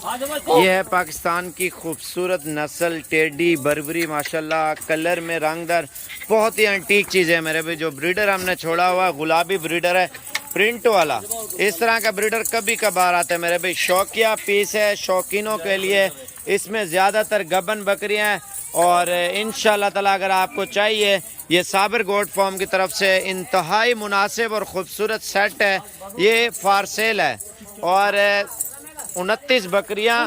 یہ ہے پاکستان کی خوبصورت نسل ٹیڈی بربری، ماشاءاللہ کلر میں رنگ دار، بہت ہی انٹیک چیز ہے میرے بھی۔ جو بریڈر ہم نے چھوڑا ہوا گلابی بریڈر ہے، پرنٹ والا، اس طرح کا بریڈر کبھی کبھار آتا ہے میرے بھی۔ شوقیہ پیس ہے شوقینوں کے لیے، اس میں زیادہ تر گبن بکریاں ہیں، اور انشاءاللہ تعالی اگر آپ کو چاہیے، یہ صابر گوٹ فارم کی طرف سے انتہائی مناسب اور خوبصورت سیٹ ہے، یہ فار سیل ہے، اور 29 بکریاں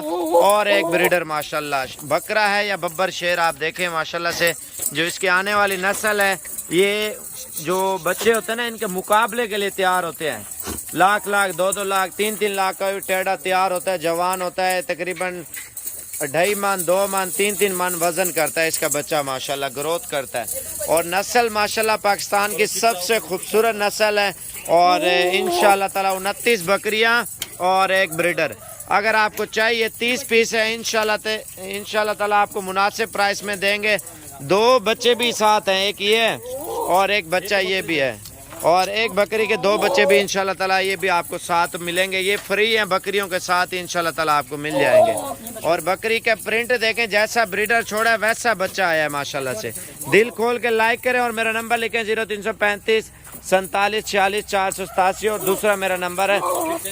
اور ایک بریڈر ماشاءاللہ۔ بکرا ہے یا ببر شیر، آپ دیکھیں ماشاءاللہ سے جو اس کی آنے والی نسل ہے، یہ جو بچے ہوتے ہیں نا ان کے مقابلے کے لیے تیار ہوتے ہیں۔ لاکھ 2 لاکھ 3 لاکھ کا بھی ٹیڑا تیار ہوتا ہے، جوان ہوتا ہے، تقریباً 2.5 من 2 من 3 من وزن کرتا ہے اس کا بچہ ماشاءاللہ، گروتھ کرتا ہے، اور نسل ماشاءاللہ پاکستان کی سب سے خوبصورت نسل ہے، اور انشاءاللہ تعالی 29 بکریاں اور ایک بریڈر۔ اگر آپ کو چاہیے 30 پیس ہے، انشاءاللہ تعالی آپ کو مناسب پرائس میں دیں گے۔ 2 بچے بھی ساتھ ہیں، ایک یہ ہے اور ایک بچہ یہ بھی ہے، اور ایک بکری کے 2 بچے بھی انشاءاللہ تعالی یہ بھی آپ کو ساتھ ملیں گے۔ یہ فری ہیں، بکریوں کے ساتھ انشاءاللہ تعالی آپ کو مل جائیں گے۔ اور بکری کا پرنٹ دیکھیں، جیسا بریڈر چھوڑا ہے ویسا بچہ آیا ہے ماشاءاللہ سے۔ دل کھول کے لائک کریں، اور میرا نمبر لکھیں 0335 47 46 487، اور دوسرا میرا نمبر ہے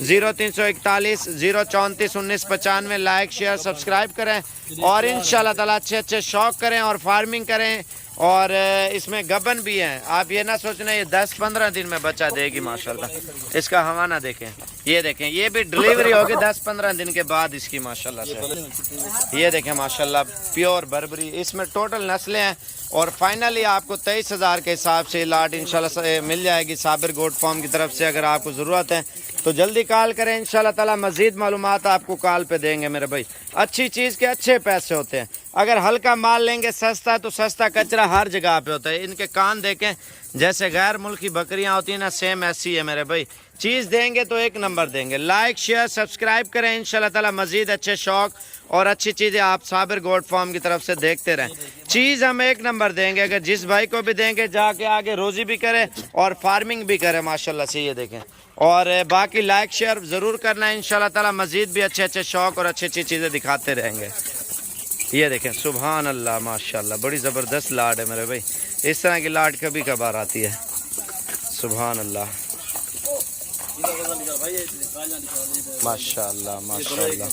0341 034 19 95۔ لائک شیئر سبسکرائب کریں، اور انشاءاللہ تعالی اچھے شوق کریں اور فارمنگ کریں، اور اس میں گبن بھی ہیں۔ آپ یہ نہ سوچنا یہ 10-15 دن میں بچہ دے گی ماشاءاللہ۔ اس کا حوانہ دیکھیں، یہ دیکھیں، یہ بھی ڈلیوری ہوگی 10-15 دن کے بعد اس کی ماشاءاللہ سے۔ یہ دیکھیں ماشاءاللہ پیور بربری، اس میں ٹوٹل نسلیں ہیں، اور فائنلی آپ کو 23,000 کے حساب سے لاٹ انشاءاللہ سے مل جائے گی صابر گوٹ فارم کی طرف سے۔ اگر آپ کو ضرورت ہے تو جلدی کال کریں، انشاءاللہ تعالی مزید معلومات آپ کو کال پہ دیں گے میرے بھائی۔ اچھی چیز کے اچھے پیسے ہوتے ہیں، اگر ہلکا مال لیں گے سستا، تو سستا کچرا ہر جگہ پہ ہوتا ہے۔ ان کے کان دیکھیں، جیسے غیر ملکی بکریاں ہوتی ہیں نا، سیم ایسی ہے میرے بھائی۔ چیز دیں گے تو ایک نمبر دیں گے۔ لائک شیئر سبسکرائب کریں، انشاءاللہ تعالی مزید اچھے شوق اور اچھی چیزیں آپ صابر گوٹ فارم کی طرف سے دیکھتے رہیں۔ چیز ہم ایک نمبر دیں گے، اگر جس بھائی کو بھی دیں گے جا کے آگے روزی بھی کرے اور فارمنگ بھی کرے ماشاءاللہ سے۔ یہ دیکھیں، اور باقی لائک شیئر ضرور کرنا ہے، انشاءاللہ تعالی مزید بھی اچھے شوق اور اچھی چیزیں دکھاتے رہیں گے۔ یہ دیکھیں سبحان اللہ ماشاءاللہ، بڑی زبردست لاٹ ہے میرے بھائی۔ اس طرح کی لاٹ کبھی کبھار آتی ہے، سبحان اللہ ماشاءاللہ ماشاءاللہ،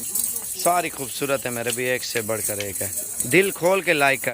ساری خوبصورت ہے میرے بھی، ایک سے بڑھ کر ایک ہے۔ دل کھول کے لائک کر